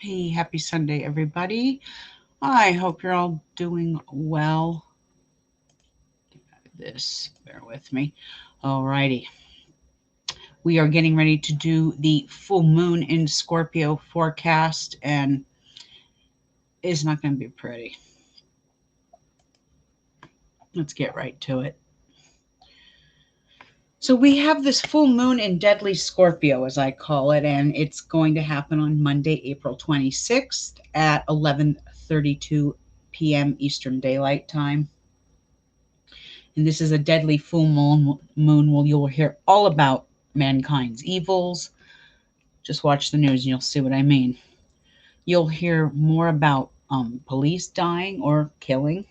Hey, happy Sunday, everybody. I hope you're all doing well. Bear with me. Alrighty. We are getting ready to do the full moon in Scorpio forecast, and it's not going to be pretty. Let's get right to it. So we have this full moon in deadly Scorpio, as I call it, and it's going to happen on Monday, April 26th at 11:32 p.m. Eastern Daylight Time. And this is a deadly full moon where you'll hear all about mankind's evils. Just watch the news and you'll see what I mean. You'll hear more about police dying or killing,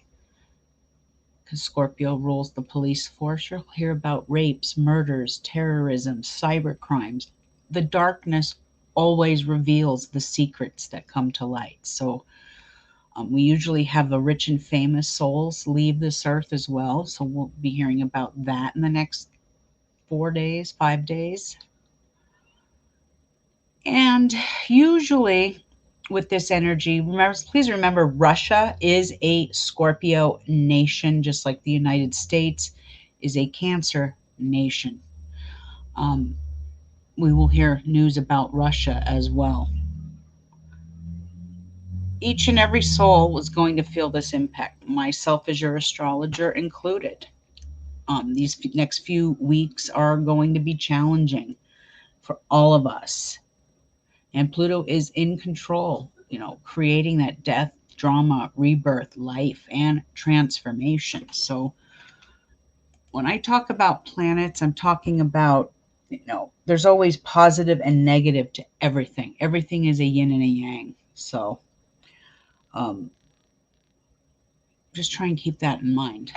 because Scorpio rules the police force. You'll hear about rapes, murders, terrorism, cyber crimes. The darkness always reveals the secrets that come to light. So we usually have the rich and famous souls leave this earth as well. So we'll be hearing about that in the next 4 days, 5 days. And usually with this energy, please remember Russia is a Scorpio nation, just like the United States is a Cancer nation. Um, we will hear news about Russia as well. Each and every soul is going to feel this impact, myself as your astrologer included. These next few weeks are going to be challenging for all of us. And Pluto is in control, creating that death, drama, rebirth, life, and transformation. So when I talk about planets, I'm talking about, there's always positive and negative to everything. Everything is a yin and a yang. So um, just try and keep that in mind.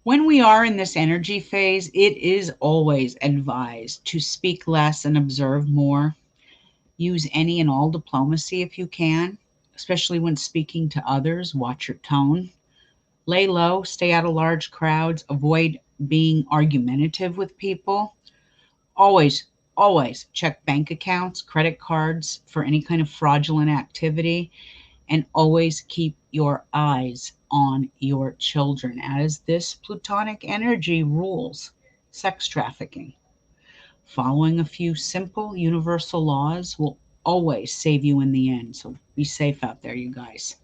When we are in this energy phase, it is always advised to speak less and observe more. Use any and all diplomacy if you can, especially when speaking to others. Watch your tone. Lay low, stay out of large crowds, avoid being argumentative with people. Always, always check bank accounts, credit cards for any kind of fraudulent activity, and always keep your eyes on your children, as this plutonic energy rules sex trafficking. Following a few simple universal laws will always save you in the end. So be safe out there, you guys.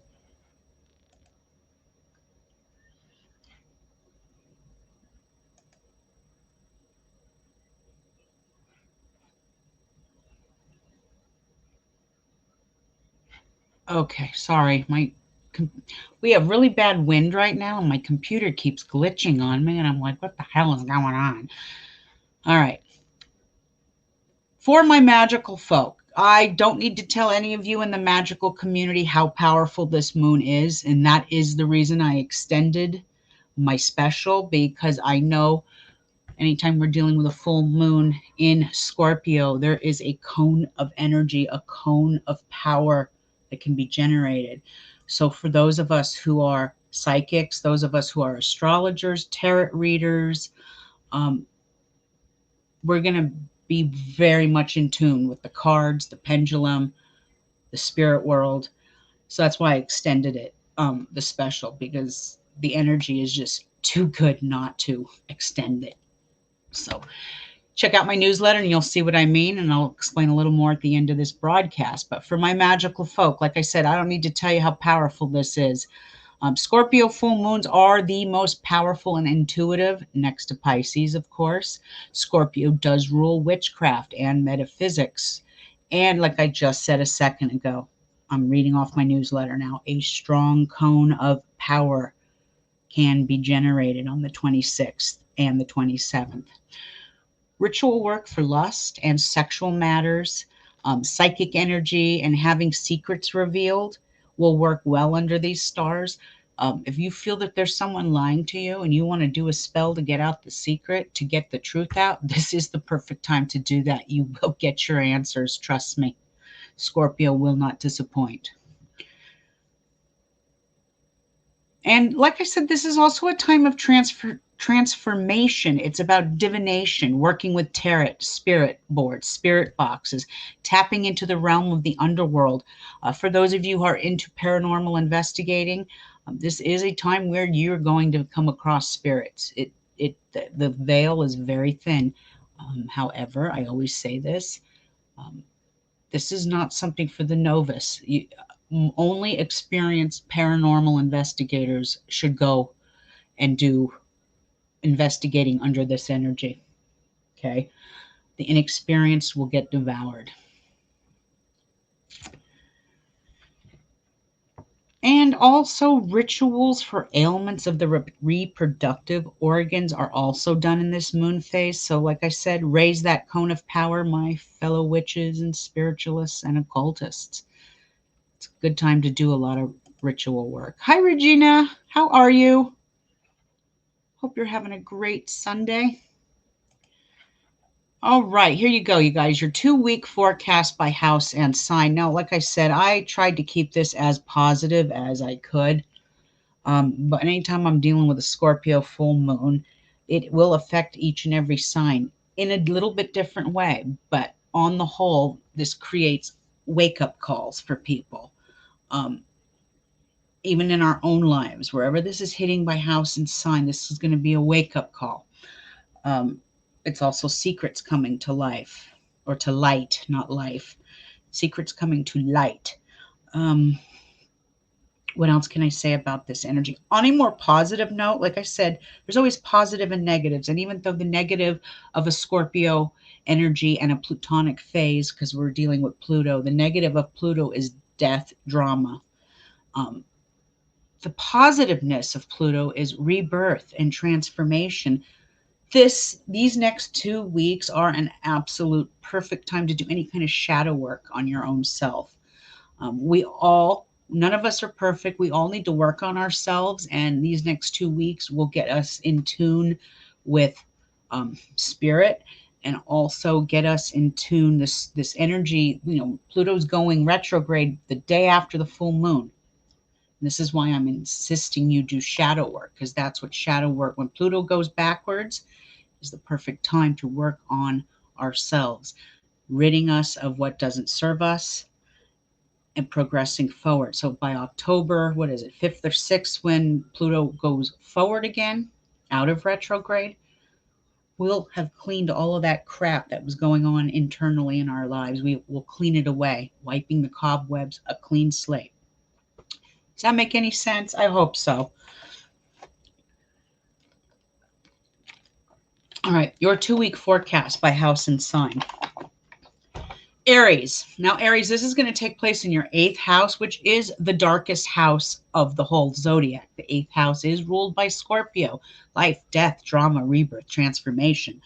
Okay, sorry. We have really bad wind right now, and my computer keeps glitching on me, and I'm like, what the hell is going on? All right. For my magical folk, I don't need to tell any of you in the magical community how powerful this moon is, and that is the reason I extended my special, because I know anytime we're dealing with a full moon in Scorpio, there is a cone of energy, a cone of power that can be generated. So, for those of us who are psychics, those of us who are astrologers, tarot readers, um, we're going to be very much in tune with the cards, the pendulum, the spirit world. So that's why I extended it, the special, because the energy is just too good not to extend it. So check out my newsletter and you'll see what I mean. And I'll explain a little more at the end of this broadcast. But for my magical folk, like I said, I don't need to tell you how powerful this is. Scorpio full moons are the most powerful and intuitive, next to Pisces, of course. Scorpio does rule witchcraft and metaphysics. And like I just said a second ago, I'm reading off my newsletter now, a strong cone of power can be generated on the 26th and the 27th. Ritual work for lust and sexual matters, psychic energy, and having secrets revealed will work well under these stars. If you feel that there's someone lying to you and you want to do a spell to get out the secret, to get the truth out, this is the perfect time to do that. You will get your answers, trust me. Scorpio will not disappoint. And like I said, this is also a time of transformation. It's about divination, working with tarot, spirit boards, spirit boxes, tapping into the realm of the underworld. For those of you who are into paranormal investigating, this is a time where you're going to come across spirits. The veil is very thin. However, I always say this. This is not something for the novice. Only experienced paranormal investigators should go and do investigating under this energy. Okay. The inexperienced will get devoured. And also, rituals for ailments of the reproductive organs are also done in this moon phase. So, like I said, raise that cone of power, my fellow witches and spiritualists and occultists. It's a good time to do a lot of ritual work. Hi, Regina. How are you? Hope you're having a great Sunday. All right, here you go, you guys. Your 2-week forecast by house and sign. Now, like I said, I tried to keep this as positive as I could. But anytime I'm dealing with a Scorpio full moon, it will affect each and every sign in a little bit different way. But on the whole, this creates wake-up calls for people. Even in our own lives, wherever this is hitting by house and sign, this is going to be a wake-up call. It's also secrets coming to life, or to light, not life. Secrets coming to light. What else can I say about this energy? On a more positive note, like I said, there's always positive and negatives. And even though the negative of a Scorpio energy and a Plutonic phase, because we're dealing with Pluto, the negative of Pluto is death, drama. The positiveness of Pluto is rebirth and transformation. These next 2 weeks are an absolute perfect time to do any kind of shadow work on your own self. None of us are perfect. We all need to work on ourselves, and these next 2 weeks will get us in tune with spirit, and also get us in tune. This energy, Pluto's going retrograde the day after the full moon. This is why I'm insisting you do shadow work, because that's what shadow work, when Pluto goes backwards, is the perfect time to work on ourselves, ridding us of what doesn't serve us and progressing forward. So by October, 5th or 6th, when Pluto goes forward again, out of retrograde, we'll have cleaned all of that crap that was going on internally in our lives. We will clean it away, wiping the cobwebs, a clean slate. Does that make any sense? I hope so. All right, your 2-week forecast by house and sign. Aries. Now, Aries, this is going to take place in your 8th house, which is the darkest house of the whole zodiac. The 8th house is ruled by Scorpio. Life, death, drama, rebirth, transformation.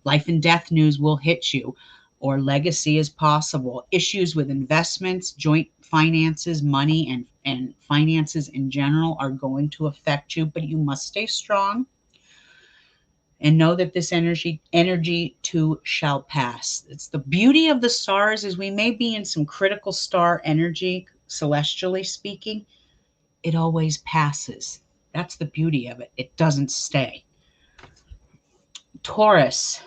Life and death news will hit you, or legacy is possible. Issues with investments, joint finances, money, and finances in general are going to affect you, but you must stay strong. And know that this energy too shall pass. It's the beauty of the stars, is we may be in some critical star energy, celestially speaking. It always passes. That's the beauty of it. It doesn't stay. Taurus,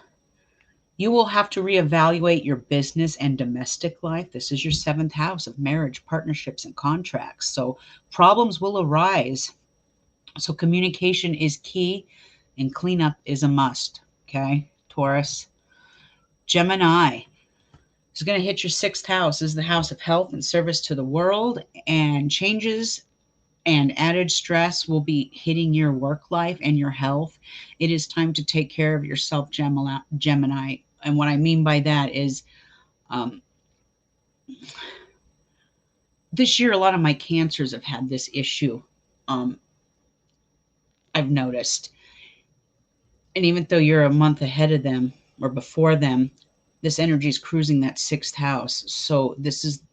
you will have to reevaluate your business and domestic life. This is your 7th house of marriage, partnerships, and contracts. So problems will arise. So communication is key, and cleanup is a must. Okay, Taurus. Gemini is going to hit your 6th house. This is the house of health and service to the world, and changes and added stress will be hitting your work life and your health. It is time to take care of yourself, Gemini. And what I mean by that is, this year, a lot of my cancers have had this issue. I've noticed. And even though you're a month ahead of them or before them, this energy is cruising that 6th house. So this is,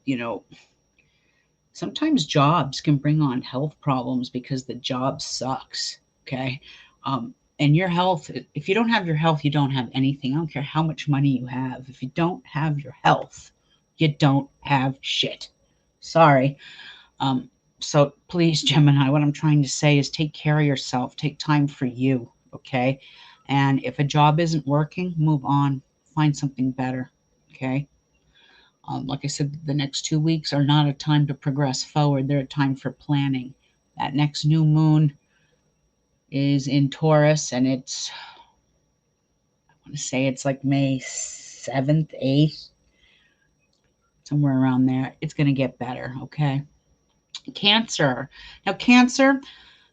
sometimes jobs can bring on health problems because the job sucks. Okay. And your health, if you don't have your health, you don't have anything. I don't care how much money you have. If you don't have your health, you don't have shit. Sorry. So please, Gemini, what I'm trying to say is take care of yourself. Take time for you. okay? And if a job isn't working, move on, find something better, okay? Like I said, the next 2 weeks are not a time to progress forward, they're a time for planning. That next new moon is in Taurus, and I want to say it's like May 7th, 8th, somewhere around there. It's going to get better, okay? Cancer. Now, Cancer,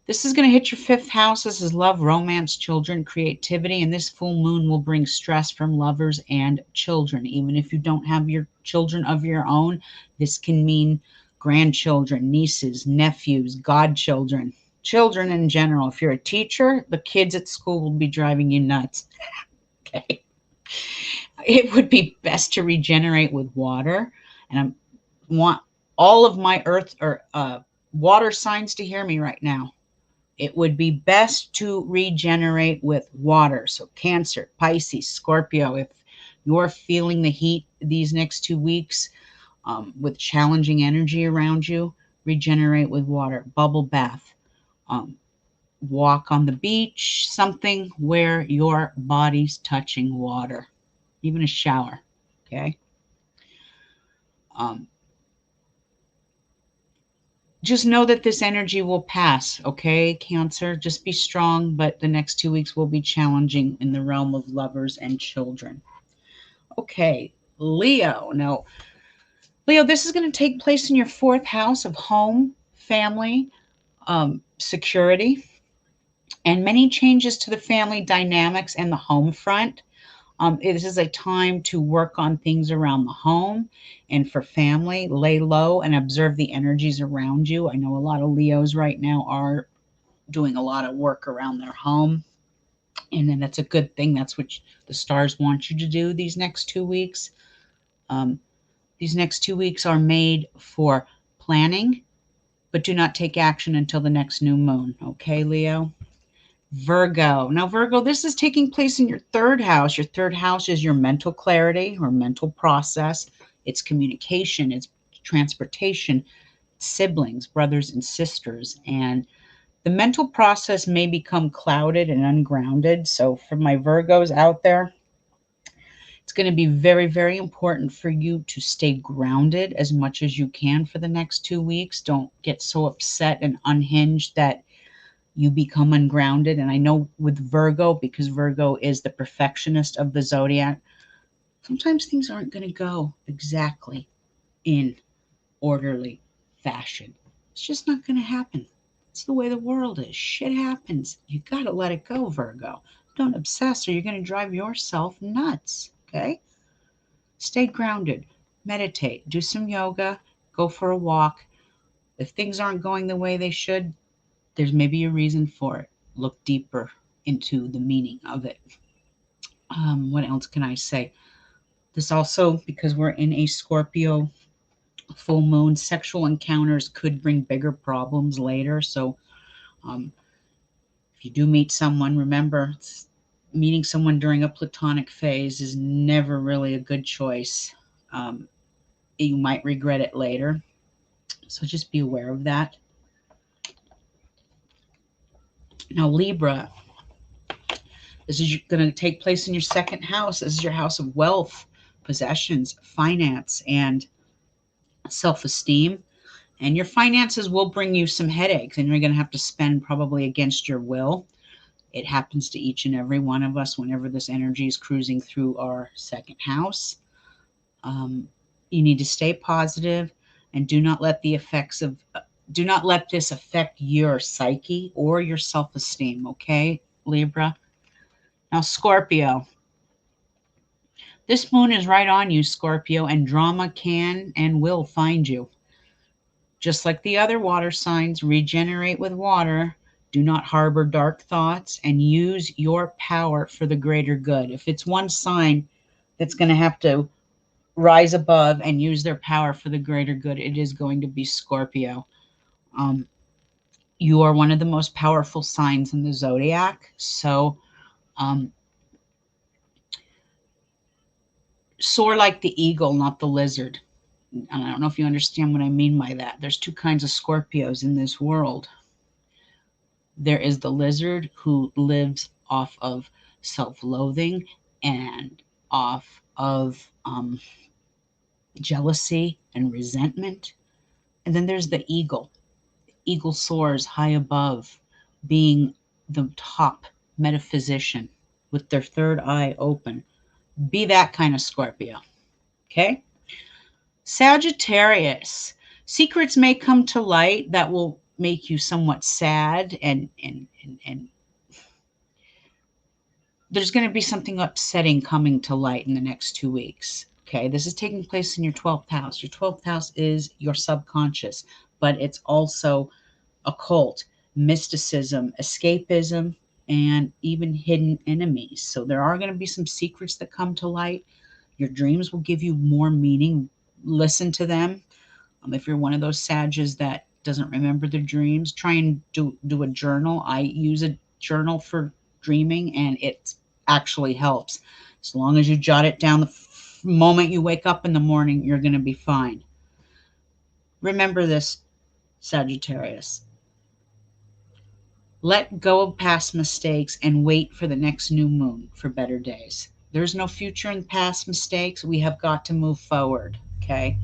this is going to hit your fifth house. This is love, romance, children, creativity, and this full moon will bring stress from lovers and children. Even if you don't have your children of your own, this can mean grandchildren, nieces, nephews, godchildren, children in general. If you're a teacher, the kids at school will be driving you nuts. Okay. It would be best to regenerate with water. And I want all of my earth or water signs to hear me right now. It would be best to regenerate with water. So Cancer, Pisces, Scorpio, if you're feeling the heat these next 2 weeks with challenging energy around you, regenerate with water. Bubble bath, um, walk on the beach, something where your body's touching water, even a shower, okay? Um, just know that this energy will pass, okay, Cancer? Just be strong, but the next 2 weeks will be challenging in the realm of lovers and children. Okay, Leo. Now, Leo, this is going to take place in your fourth house of home, family, security, and many changes to the family dynamics and the home front. This is a time to work on things around the home and for family. Lay low and observe the energies around you. I know a lot of Leos right now are doing a lot of work around their home, and then that's a good thing. That's what the stars want you to do these next 2 weeks. Um, these next 2 weeks are made for planning, but do not take action until the next new moon. Okay, Leo? Virgo. Now, Virgo, this is taking place in your third house. Your third house is your mental clarity or mental process. It's communication, it's transportation, siblings, brothers and sisters. And the mental process may become clouded and ungrounded. So, for my Virgos out there, it's going to be very, very important for you to stay grounded as much as you can for the next 2 weeks. Don't get so upset and unhinged that you become ungrounded. And I know with Virgo, because Virgo is the perfectionist of the zodiac, sometimes things aren't going to go exactly in orderly fashion. It's just not going to happen. It's the way the world is. Shit happens. You got to let it go, Virgo. Don't obsess or you're going to drive yourself nuts. Okay? Stay grounded. Meditate. Do some yoga. Go for a walk. If things aren't going the way they should, there's maybe a reason for it. Look deeper into the meaning of it. What else can I say? This also, because we're in a Scorpio full moon, sexual encounters could bring bigger problems later. So, um, if you do meet someone, remember meeting someone during a platonic phase is never really a good choice. Um, you might regret it later. So, just be aware of that. Now, Libra, this is going to take place in your second house. This is your house of wealth, possessions, finance, and self esteem. And your finances will bring you some headaches, and you're going to have to spend probably against your will. It happens to each and every one of us whenever this energy is cruising through our second house. You need to stay positive and do not let this affect your psyche or your self esteem. Okay, Libra? Now, Scorpio. This moon is right on you, Scorpio, and drama can and will find you. Just like the other water signs, regenerate with water. Do not harbor dark thoughts and use your power for the greater good. If it's one sign that's going to have to rise above and use their power for the greater good, it is going to be Scorpio. Um, you are one of the most powerful signs in the zodiac. So, um, soar like the eagle, not the lizard. And I don't know if you understand what I mean by that. There's two kinds of Scorpios in this world. There is the lizard who lives off of self-loathing and off of jealousy and resentment. And then there's the eagle. Eagle soars high above, being the top metaphysician with their third eye open. Be that kind of Scorpio. Okay? Sagittarius. Secrets may come to light that will make you somewhat sad, and there's going to be something upsetting coming to light in the next 2 weeks. Okay, this is taking place in your 12th house. Your 12th house is your subconscious, but it's also occult, mysticism, escapism, and even hidden enemies. So there are going to be some secrets that come to light. Your dreams will give you more meaning. Listen to them. If you're one of those Sages that doesn't remember their dreams, try and do a journal. I use a journal for dreaming, and it actually helps. As long as you jot it down the moment you wake up in the morning, you're going to be fine. Remember this, Sagittarius. Let go of past mistakes and wait for the next new moon for better days. There's no future in past mistakes. We have got to move forward. Okay.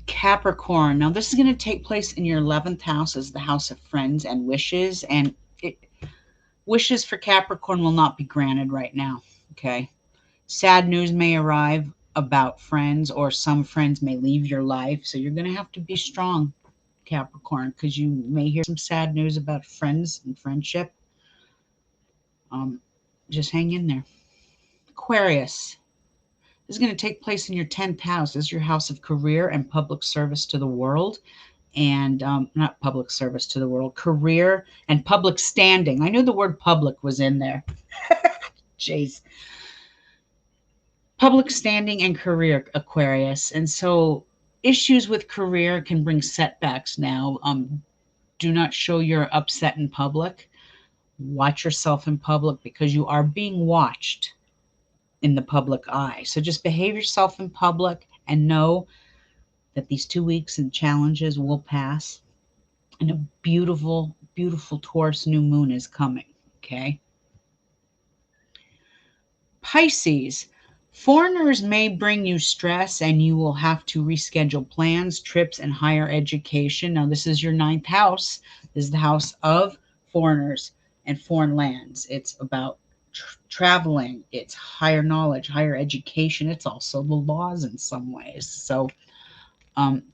Capricorn. Now, this is going to take place in your 11th house as the house of friends and wishes. And wishes for Capricorn will not be granted right now. Okay. Sad news may arrive about friends, or some friends may leave your life. So you're going to have to be strong, Capricorn, because you may hear some sad news about friends and friendship. Just hang in there. Aquarius. This is going to take place in your 10th house. This is your house of career and public service to the world. And not public service to the world, career and public standing. I knew the word public was in there. Jeez. Public standing and career, Aquarius. And so issues with career can bring setbacks now. Do not show you're upset in public. Watch yourself in public, because you are being watched in the public eye. So just behave yourself in public and know that these 2 weeks and challenges will pass. And a beautiful, beautiful Taurus new moon is coming. Okay. Pisces. Foreigners may bring you stress, and you will have to reschedule plans, trips, and higher education. Now, this is your 9th house. This is the house of foreigners and foreign lands. It's about traveling. It's higher knowledge, higher education. It's also the laws in some ways. So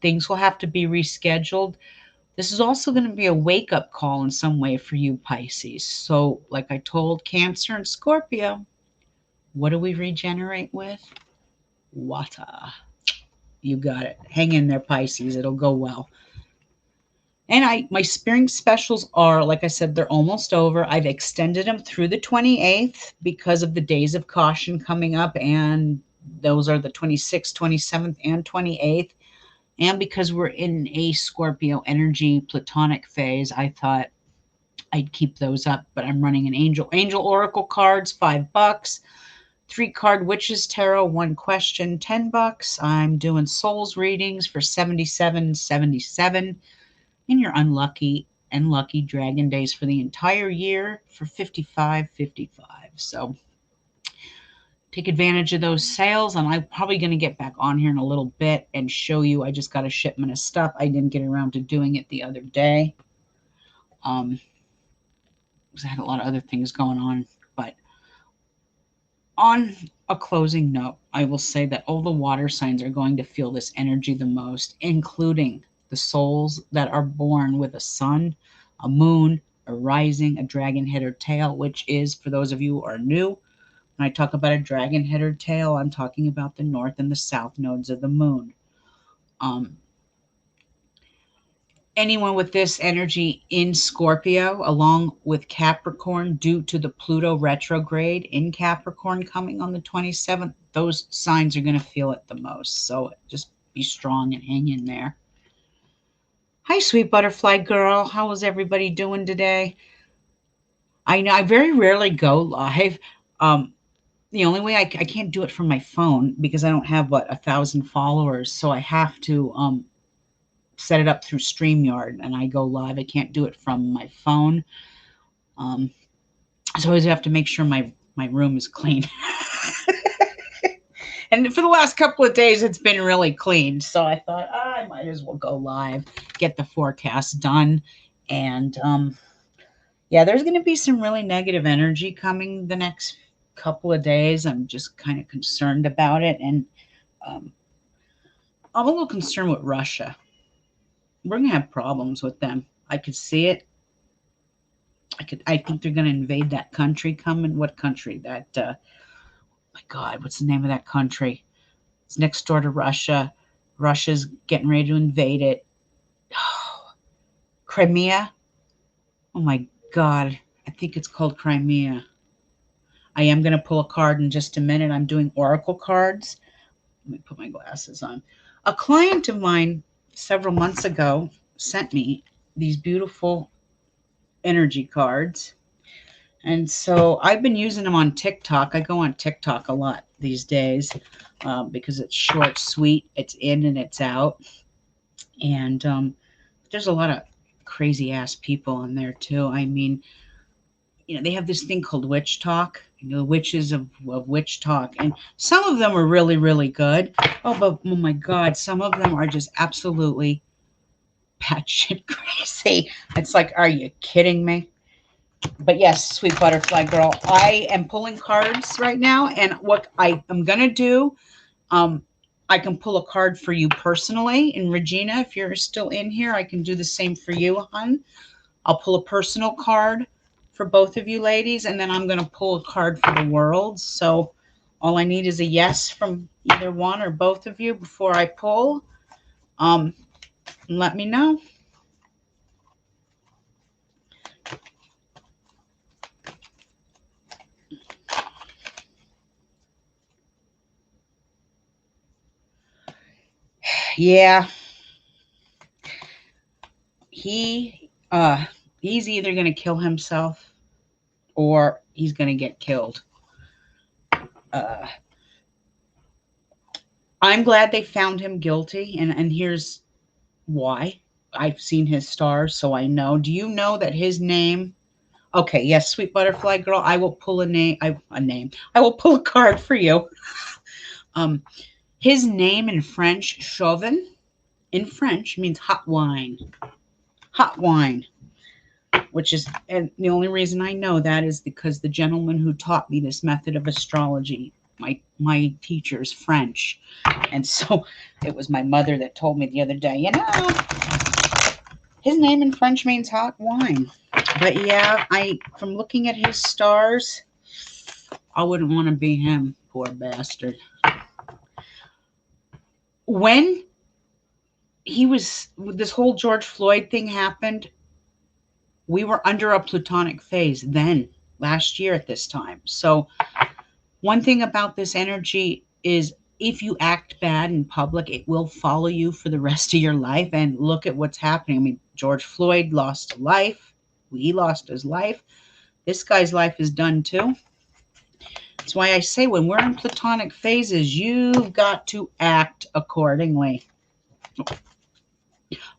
things will have to be rescheduled. This is also going to be a wake-up call in some way for you, Pisces. So like I told Cancer and Scorpio, what do we regenerate with? Water. You got it. Hang in there, Pisces. It'll go well. And my spring specials are, like I said, they're almost over. I've extended them through the 28th because of the days of caution coming up, and those are the 26th, 27th, and 28th. And because we're in a Scorpio energy platonic phase, I thought I'd keep those up. But I'm running an angel oracle cards, $5. 3-card Witches Tarot, 1 question, $10. I'm doing souls readings for $77.77. And your unlucky and lucky dragon days for the entire year for $55.55. So take advantage of those sales. And I'm probably going to get back on here in a little bit and show you. I just got a shipment of stuff. I didn't get around to doing it the other day. Because I had a lot of other things going on. But on a closing note, I will say that all the water signs are going to feel this energy the most, including the souls that are born with a sun, a moon, a rising, a dragon head or tail, which is, for those of you who are new, when I talk about a dragon head or tail, I'm talking about the north and the south nodes of the moon. Anyone with this energy in Scorpio, along with Capricorn, due to the Pluto retrograde in Capricorn coming on the 27th, those signs are going to feel it the most. So just be strong and hang in there. Hi, sweet butterfly girl. How is everybody doing today? I know I very rarely go live. The only way I can't do it from my phone because I don't have 1,000 followers, so I have to set it up through StreamYard and I go live. I can't do it from my phone. So I always have to make sure my room is clean. And for the last couple of days, it's been really clean. So I thought, I might as well go live, get the forecast done. And yeah, there's going to be some really negative energy coming the next couple of days. I'm just kind of concerned about it. And um, I'm a little concerned with Russia. We're going to have problems with them. I could see it. I think they're going to invade that country. Coming, what country? That, my God, what's the name of that country? It's next door to Russia. Russia's getting ready to invade it. Crimea. Oh my God. I think it's called Crimea. I am going to pull a card in just a minute. I'm doing oracle cards. Let me put my glasses on. A client of mine several months ago sent me these beautiful energy cards. And so I've been using them on TikTok. I go on TikTok a lot these days because it's short, sweet, it's in and it's out. And there's a lot of crazy ass people on there too. I mean, they have this thing called witch talk, the witches of witch talk. And some of them are really, really good. But oh my God, some of them are just absolutely batshit crazy. It's like, are you kidding me? But yes, sweet butterfly girl, I am pulling cards right now. And what I am going to do, I can pull a card for you personally. And Regina, if you're still in here, I can do the same for you, hon. I'll pull a personal card for both of you ladies, and then I'm going to pull a card for the world. So all I need is a yes from either one or both of you before I pull. Let me know. Yeah. He's either going to kill himself or he's going to get killed. I'm glad they found him guilty, and here's why. I've seen his stars, so I know. Do you know that his name? Okay, yes, sweet butterfly girl. I will pull a name. I will pull a card for you. His name in French, Chauvin, in French means hot wine. Hot wine. Which is, and the only reason I know that is because the gentleman who taught me this method of astrology, my teacher's French. And so it was my mother that told me the other day, his name in French means hot wine. But yeah, from looking at his stars, I wouldn't want to be him, poor bastard. When this whole George Floyd thing happened, we were under a plutonic phase then, last year at this time. So one thing about this energy is if you act bad in public, it will follow you for the rest of your life. And look at what's happening. I mean, George Floyd lost a life. He lost his life. This guy's life is done too. That's why I say when we're in plutonic phases, you've got to act accordingly.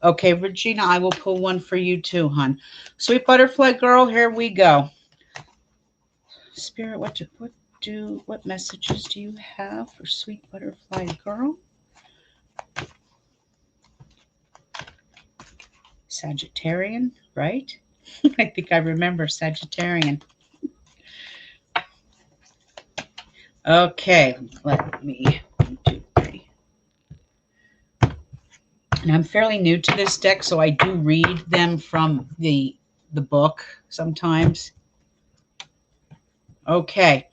Okay, Regina, I will pull one for you too, hon. Sweet butterfly girl, here we go. Spirit, what messages do you have for sweet butterfly girl? Sagittarian, right? I think I remember Sagittarian. Okay, let me 1, 2, 3. And I'm fairly new to this deck, so I do read them from the book sometimes. Okay,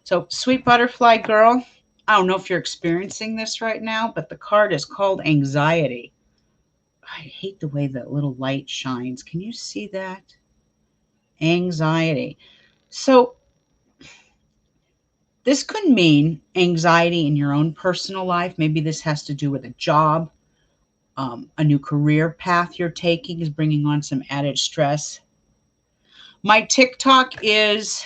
so sweet butterfly girl, I don't know if you're experiencing this right now, but the card is called anxiety. I hate the way that little light shines. Can you see that? Anxiety. So this could mean anxiety in your own personal life. Maybe this has to do with a job. A new career path you're taking is bringing on some added stress. My TikTok is,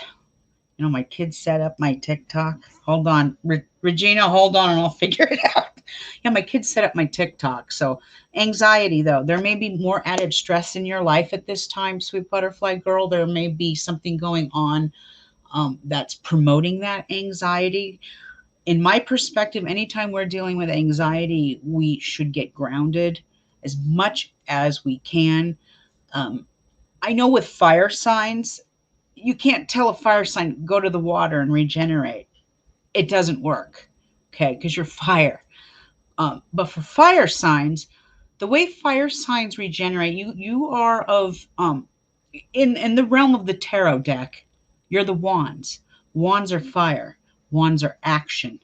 my kids set up my TikTok. Hold on. Regina, hold on and I'll figure it out. Yeah, my kids set up my TikTok. So anxiety, though, there may be more added stress in your life at this time, sweet butterfly girl. There may be something going on that's promoting that anxiety. In my perspective, anytime we're dealing with anxiety, we should get grounded as much as we can. Um, I know with fire signs, you can't tell a fire sign, go to the water and regenerate. It doesn't work, okay, because you're fire. But for fire signs, the way fire signs regenerate, you are of in the realm of the tarot deck, you're the wands. Wands are fire. Wands are action.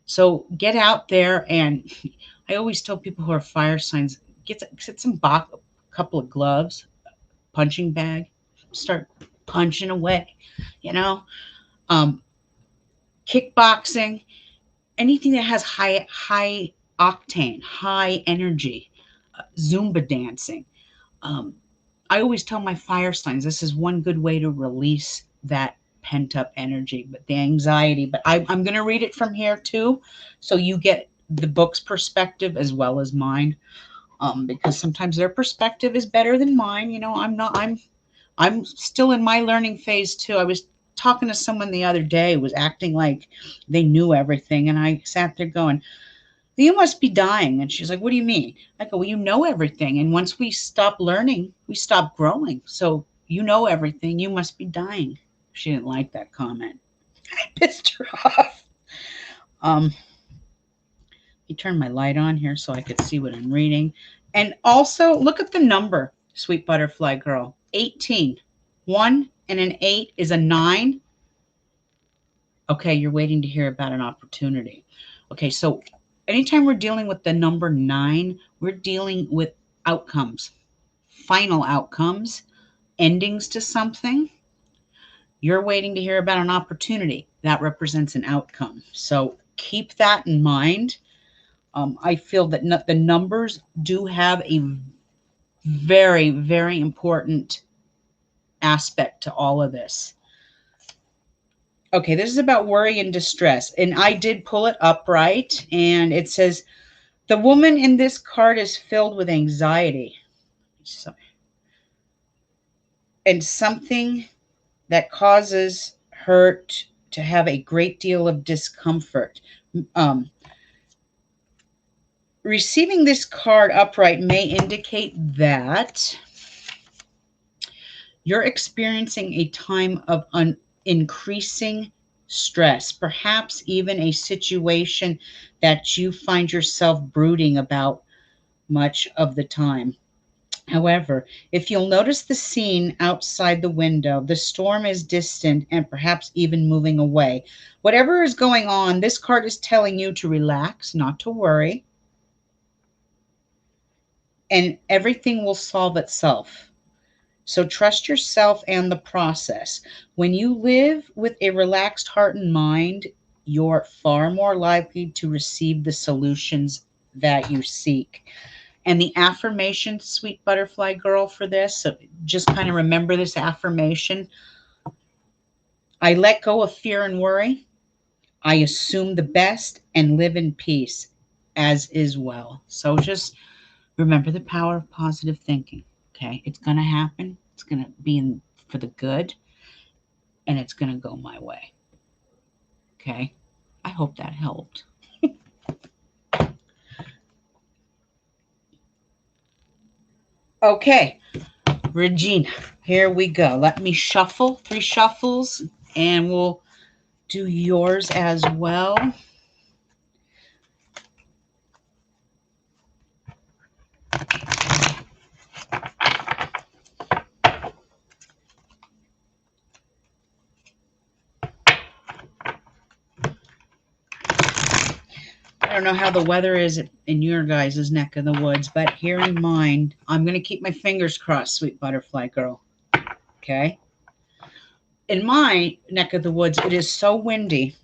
So get out there, and I always tell people who are fire signs, get some couple of gloves, punching bag, start punching away. You know, um, kickboxing, anything that has high octane, high energy, Zumba dancing. Um, I always tell my fire signs this is one good way to release that pent up energy, but the anxiety. But I'm going to read it from here too, so you get the book's perspective as well as mine. Because sometimes their perspective is better than mine. You know, I'm not. I'm still in my learning phase too. I was talking to someone the other day who was acting like they knew everything, and I sat there going, you must be dying. And she's like, what do you mean? I go, well, you know everything. And once we stop learning, we stop growing. So you know everything. You must be dying. She didn't like that comment. I pissed her off. Let me turn my light on here so I could see what I'm reading. And also look at the number, sweet butterfly girl. 18. 1 and an 8 is a 9. Okay, you're waiting to hear about an opportunity. Okay, so anytime we're dealing with the number 9, we're dealing with outcomes, final outcomes, endings to something. You're waiting to hear about an opportunity that represents an outcome. So keep that in mind. I feel that the numbers do have a very, very important aspect to all of this. Okay, this is about worry and distress. And I did pull it upright, and it says, the woman in this card is filled with anxiety. And something that causes her to have a great deal of discomfort. Receiving this card upright may indicate that you're experiencing a time of increasing stress, perhaps even a situation that you find yourself brooding about much of the time. However, if you'll notice the scene outside the window, the storm is distant and perhaps even moving away. Whatever is going on, this card is telling you to relax, not to worry, and everything will solve itself. So trust yourself and the process. When you live with a relaxed heart and mind, you're far more likely to receive the solutions that you seek. And the affirmation, sweet butterfly girl, for this, so just kind of remember this affirmation. I let go of fear and worry. I assume the best and live in peace, as is well. So just remember the power of positive thinking. Okay, it's going to happen. It's going to be for the good, and it's going to go my way. Okay, I hope that helped. Okay, Regina, here we go. Let me shuffle 3 shuffles, and we'll do yours as well. I don't know how the weather is in your guys' neck of the woods, but here in mine, I'm going to keep my fingers crossed, sweet butterfly girl. Okay? In my neck of the woods, it is so windy,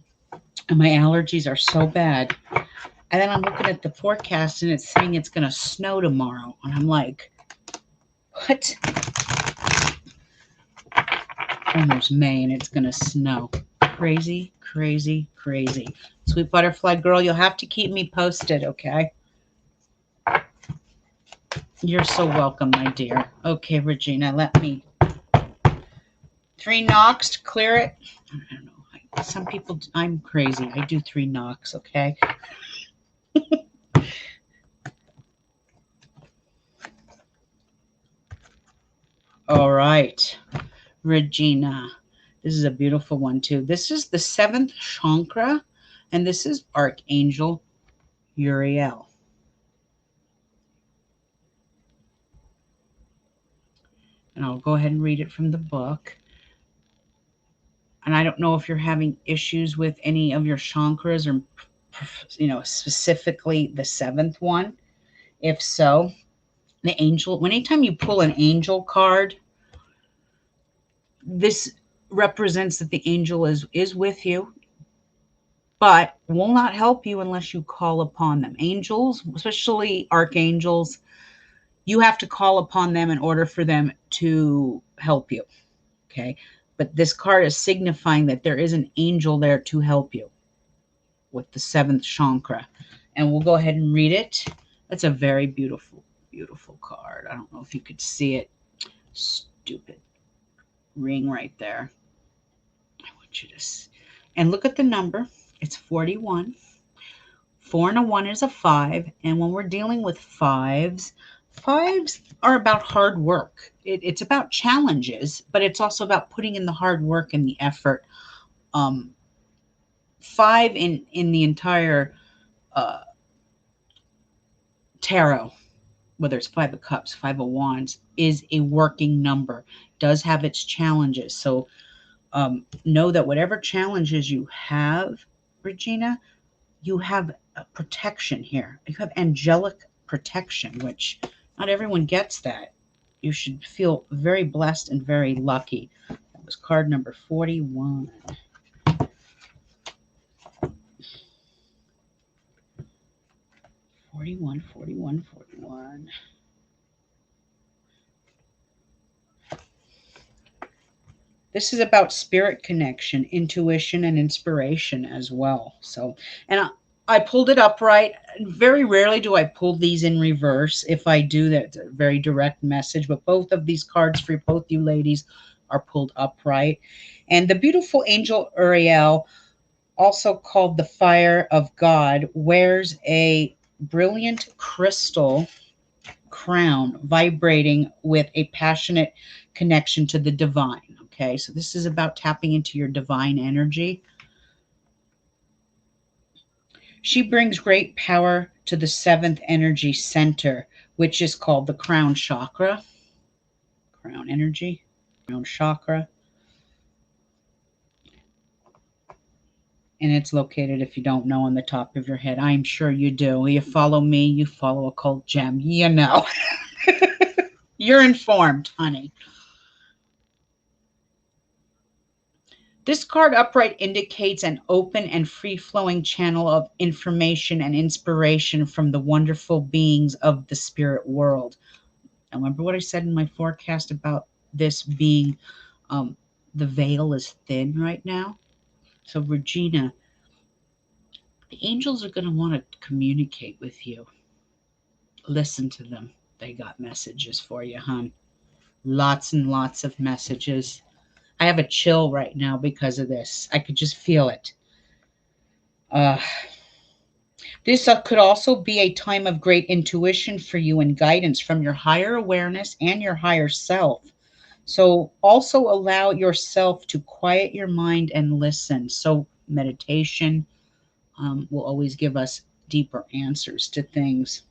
and my allergies are so bad. And then I'm looking at the forecast, and it's saying it's going to snow tomorrow. And I'm like, what? Almost May, and it's going to snow. crazy, crazy, crazy. Sweet butterfly girl, you'll have to keep me posted, okay? You're so welcome, my dear. Okay, Regina, let me. 3 knocks to clear it. I don't know. Some people, I'm crazy. I do 3 knocks, okay? All right, Regina. This is a beautiful one, too. This is the 7th chakra, and this is Archangel Uriel. And I'll go ahead and read it from the book. And I don't know if you're having issues with any of your chakras or, specifically the 7th one. If so, the angel, anytime you pull an angel card, this represents that the angel is with you, but will not help you unless you call upon them. Angels, especially archangels, you have to call upon them in order for them to help you. Okay. But this card is signifying that there is an angel there to help you with the 7th chakra. And we'll go ahead and read it. That's a very beautiful, beautiful card. I don't know if you could see it. Stupid ring right there. I want you to see. And look at the number. It's 41. 4 and a 1 is a 5. And when we're dealing with fives are about hard work. It's about challenges, but it's also about putting in the hard work and the effort. 5 in the entire tarot, whether it's 5 of cups, 5 of wands, is a working number, does have its challenges. So know that whatever challenges you have, Regina, you have a protection here. You have angelic protection, which not everyone gets that. You should feel very blessed and very lucky. That was card number 41. 41, 41, 41. This is about spirit connection, intuition, and inspiration as well. So, and I pulled it upright. Very rarely do I pull these in reverse. If I do, that's a very direct message. But both of these cards for both you ladies are pulled upright. And the beautiful angel Uriel, also called the fire of God, wears a brilliant crystal crown vibrating with a passionate connection to the divine. Okay, so this is about tapping into your divine energy. She brings great power to the 7th energy center, which is called the crown chakra. Crown energy, crown chakra. And it's located, if you don't know, on the top of your head. I'm sure you do. You follow me, you follow Occult Gem. You know. You're informed, honey. This card upright indicates an open and free-flowing channel of information and inspiration from the wonderful beings of the spirit world. Now, remember what I said in my forecast about this being, the veil is thin right now? So, Regina, the angels are going to want to communicate with you. Listen to them. They got messages for you, hon. Lots and lots of messages. I have a chill right now because of this. I could just feel it. This could also be a time of great intuition for you and guidance from your higher awareness and your higher self. So also allow yourself to quiet your mind and listen. So meditation will always give us deeper answers to things.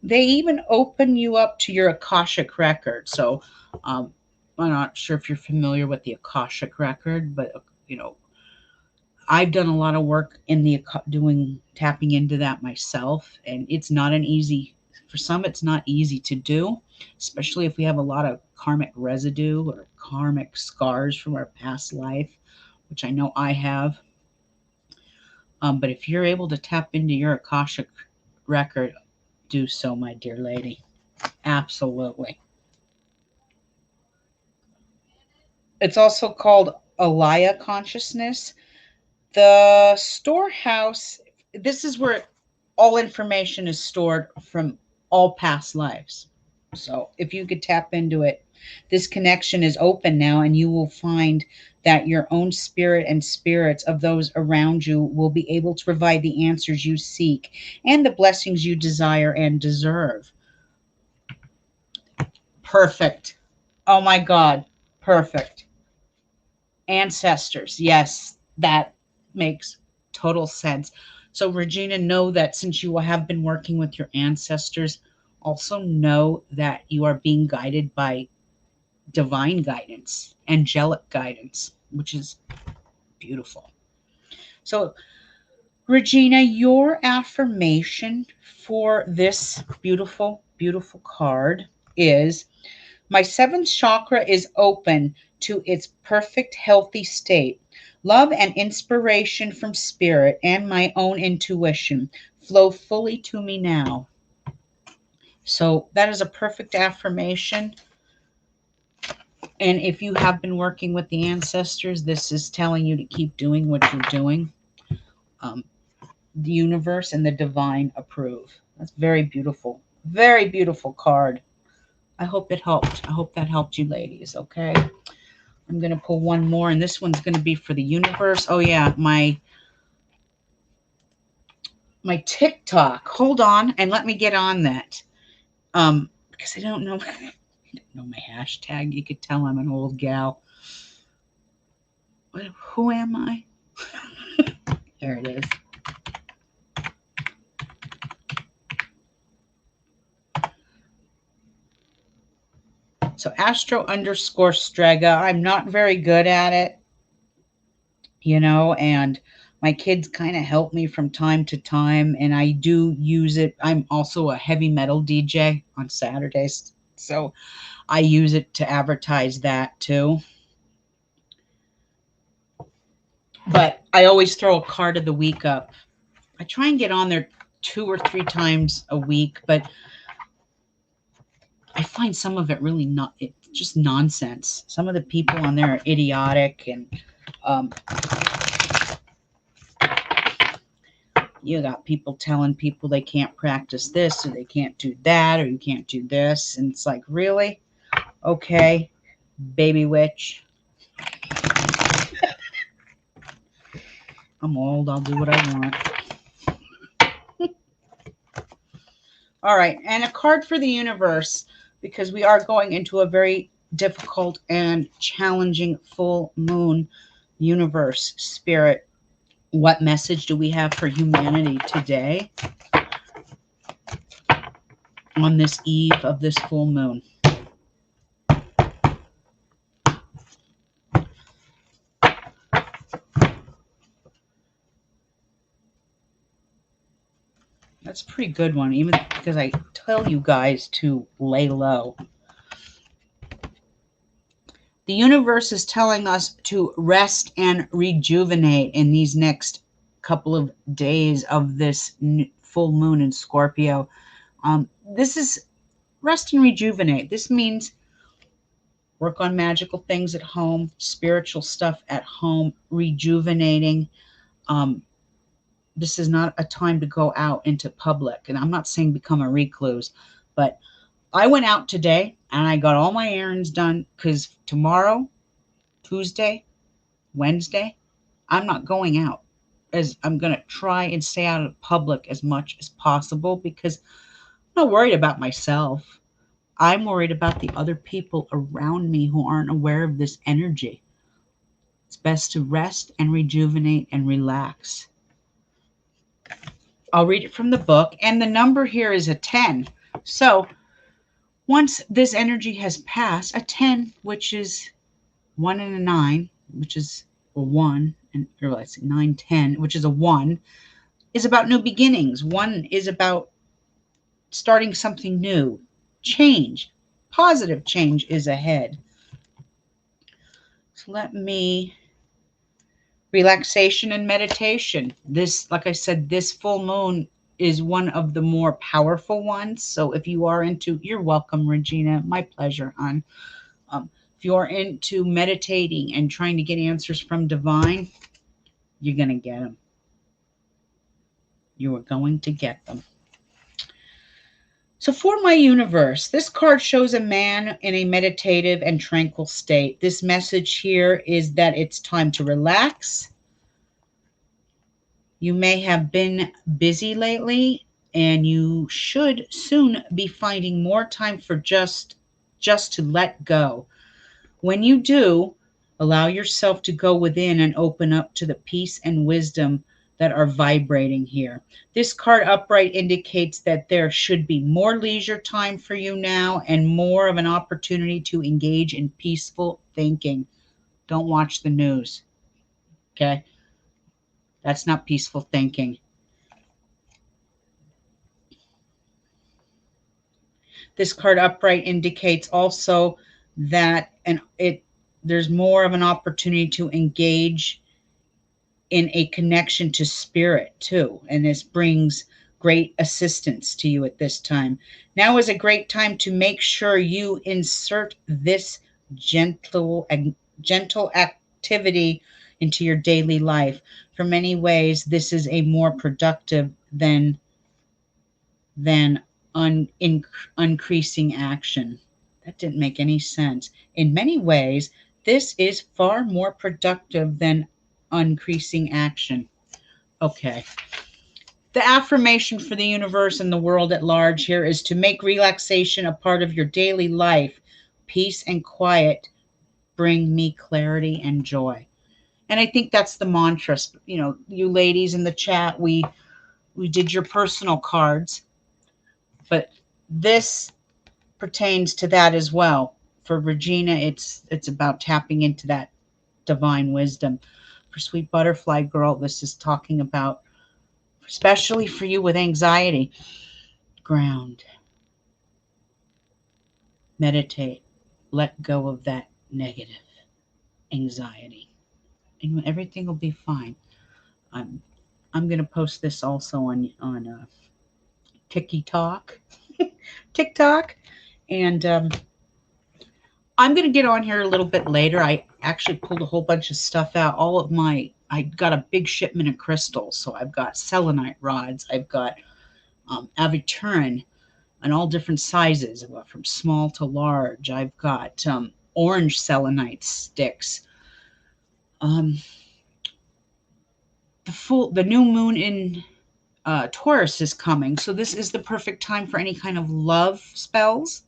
They even open you up to your Akashic record. So I'm not sure if you're familiar with the Akashic record, but I've done a lot of work in the tapping into that myself, and it's not an easy, for some it's not easy to do, especially if we have a lot of karmic residue or karmic scars from our past life, which I know I have. But if you're able to tap into your Akashic record, do so, my dear lady. Absolutely. It's also called Alaya consciousness. The storehouse, this is where all information is stored from all past lives. So if you could tap into it, this connection is open now, and you will find that your own spirit and spirits of those around you will be able to provide the answers you seek and the blessings you desire and deserve. Perfect. Oh my God. Perfect. Ancestors. Yes, that makes total sense. So, Regina, know that since you have been working with your ancestors, also know that you are being guided by divine guidance, angelic guidance, which is beautiful. So, Regina, your affirmation for this beautiful, beautiful card is: my seventh chakra is open to its perfect, healthy state. Love and inspiration from spirit and my own intuition flow fully to me now. So, that is a perfect affirmation. And if you have been working with the ancestors, this is telling you to keep doing what you're doing. Um, the universe and the divine approve. That's very beautiful. Very beautiful card. I hope it helped. I hope that helped you, ladies. Okay. I'm going to pull one more, and this one's going to be for the universe. Oh, yeah. My TikTok. Hold on, and let me get on that. Because I don't know. I don't know my hashtag. You could tell I'm an old gal. Who am I? There it is. So Astro_Strega. I'm not very good at it, and my kids kind of help me from time to time, and I do use it. I'm also a heavy metal DJ on Saturdays, so I use it to advertise that too. But I always throw a card of the week up. I try and get on there 2 or 3 times a week, but I find some of it really not, it's just nonsense. Some of the people on there are idiotic, and you got people telling people they can't practice this, or they can't do that, or you can't do this. And it's like, really? Okay, baby witch. I'm old. I'll do what I want. All right. And a card for the universe, because we are going into a very difficult and challenging full moon. Universe, spirit, what message do we have for humanity today on this eve of this full moon? That's a pretty good one, even because I tell you guys to lay low. The universe is telling us to rest and rejuvenate in these next couple of days of this full moon in Scorpio. This is rest and rejuvenate. This means work on magical things at home, spiritual stuff at home, rejuvenating. Um, this is not a time to go out into public. And I'm not saying become a recluse, but I went out today and I got all my errands done, because tomorrow, Tuesday, Wednesday, I'm not going out, as I'm going to try and stay out of public as much as possible, because I'm not worried about myself. I'm worried about the other people around me who aren't aware of this energy. It's best to rest and rejuvenate and relax. I'll read it from the book, and the number here is a 10. So once this energy has passed, a 10, which is 1 and a 9, which is a 1, and or let's see, 9, 10, which is a 1, is about new beginnings. 1 is about starting something new. Change, positive change is ahead. So let me, relaxation and meditation. This, like I said, this full moon is one of the more powerful ones. So if you are into, you're welcome, Regina. My pleasure, hon. If you're into meditating and trying to get answers from divine, you're going to get them. You are going to get them. So for my universe, this card shows a man in a meditative and tranquil state. This message here is that it's time to relax. You may have been busy lately, and you should soon be finding more time for just to let go. When you do, allow yourself to go within and open up to the peace and wisdom that are vibrating here. This card upright indicates that there should be more leisure time for you now and more of an opportunity to engage in peaceful thinking. Don't watch the news. Okay? That's not peaceful thinking. This card upright indicates also that there's more of an opportunity to engage in a connection to spirit too, and this brings great assistance to you at this time. Now is a great time to make sure you insert this gentle activity into your daily life. For many ways, this is a more productive than increasing action. That didn't make any sense. In many ways, this is far more productive than increasing action. Okay. The affirmation for the universe and the world at large here is to make relaxation a part of your daily life. Peace and quiet bring me clarity and joy. And I think that's the mantra. You know, you ladies in the chat, we did your personal cards, but this pertains to that as well. For Regina, it's about tapping into that divine wisdom. For Sweet Butterfly Girl, this is talking about, especially for you with anxiety, ground, meditate, let go of that negative anxiety, and everything will be fine. I'm going to post this also on TikTok, and I'm going to get on here a little bit later. I actually pulled a whole bunch of stuff out. I got a big shipment of crystals. So I've got selenite rods. I've got aventurine in all different sizes. I've got from small to large. I've got orange selenite sticks. The new moon in Taurus is coming. So this is the perfect time for any kind of love spells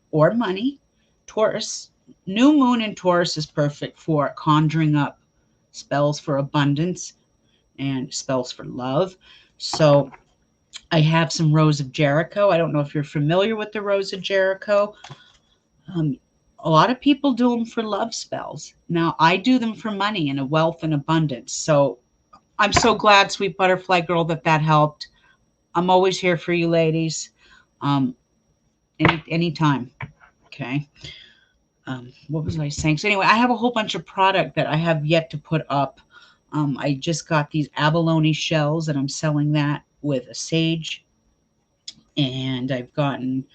or money. Taurus, new moon in Taurus is perfect for conjuring up spells for abundance and spells for love. So I have some Rose of Jericho. I don't know if you're familiar with the Rose of Jericho. A lot of people do them for love spells. Now I do them for money and a wealth and abundance. So I'm so glad, Sweet Butterfly Girl, that helped. I'm always here for you ladies. Anytime. Okay. What was I saying? So anyway, I have a whole bunch of product that I have yet to put up. I just got these abalone shells and I'm selling that with a sage. And I've gotten,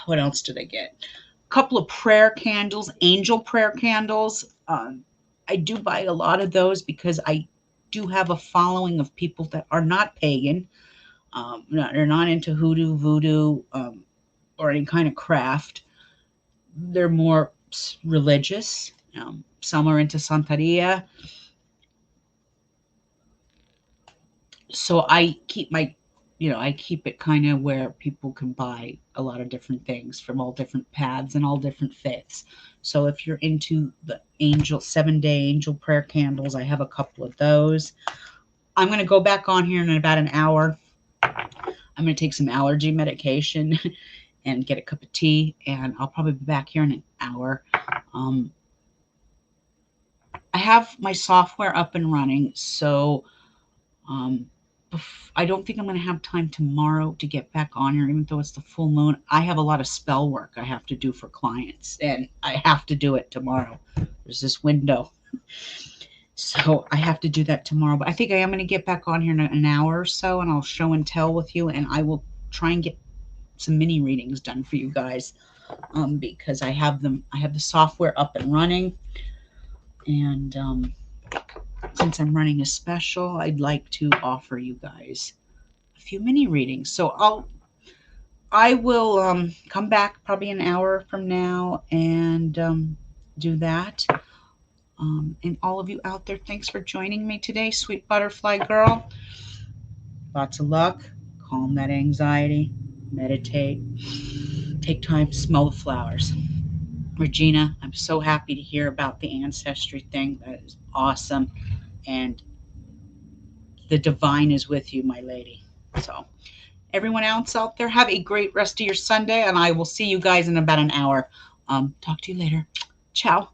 what else did I get? A couple of prayer candles, angel prayer candles. I do buy a lot of those because I do have a following of people that are not pagan. They're not into hoodoo, voodoo, or any kind of craft. They're more religious. Some are into Santeria. So I keep it kind of where people can buy a lot of different things from all different paths and all different faiths. So if you're into the 7-day angel prayer candles, I have a couple of those. I'm going to go back on here in about an hour. I'm going to take some allergy medication and get a cup of tea, and I'll probably be back here in an hour. I have my software up and running, so I don't think I'm going to have time tomorrow to get back on here, even though it's the full moon. I have a lot of spell work I have to do for clients, and I have to do it tomorrow. There's this window. So I have to do that tomorrow. But I think I am going to get back on here in an hour or so, and I'll show and tell with you, and I will try and get some mini readings done for you guys. because I have the software up and running, and since I'm running a special, I'd like to offer you guys a few mini readings. So I will come back probably an hour from now and do that. And all of you out there, thanks for joining me today, sweet butterfly girl. Lots of luck. Calm that anxiety. Meditate. Take time to smell the flowers. Regina, I'm so happy to hear about the ancestry thing. That is awesome. And the divine is with you, my lady. So, everyone else out there, have a great rest of your Sunday, and I will see you guys in about an hour. Talk to you later. Ciao.